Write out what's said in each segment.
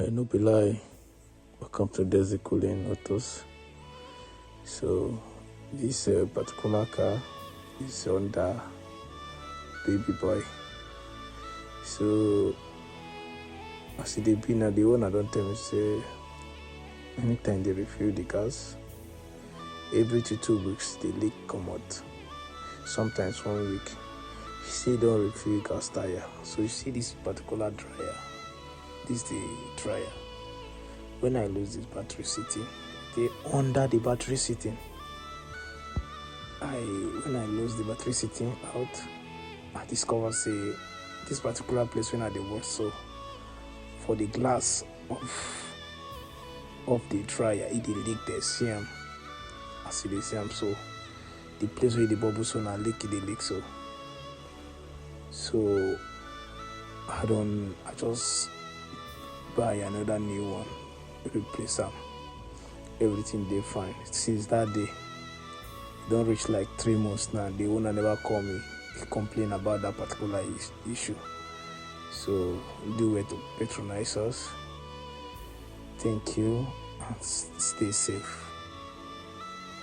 No be lie, welcome to Desi Cooling Autos. So this particular car is under babyboi. So as it dey be now, the owner don tell me say anytime they refill the gas, every 2 weeks they leak come out. Sometimes 1 week. He say don refill gas tire. So you see this particular dryer. This is the dryer. When I lose this battery sitting, they under the battery sitting. When I lose the battery sitting out, I discover say this particular place when I dey work, so for the glass of the dryer, it dey leak there. See am, as you dey see am, so the place where the bubble so na leak, it dey leak so. So I just buy another new one, replace am. Everything dey fine. Since that day, e don reach like 3 months now. The owner never call me, he complain about that particular issue. So do well to patronize us. Thank you and stay safe.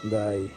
Bye.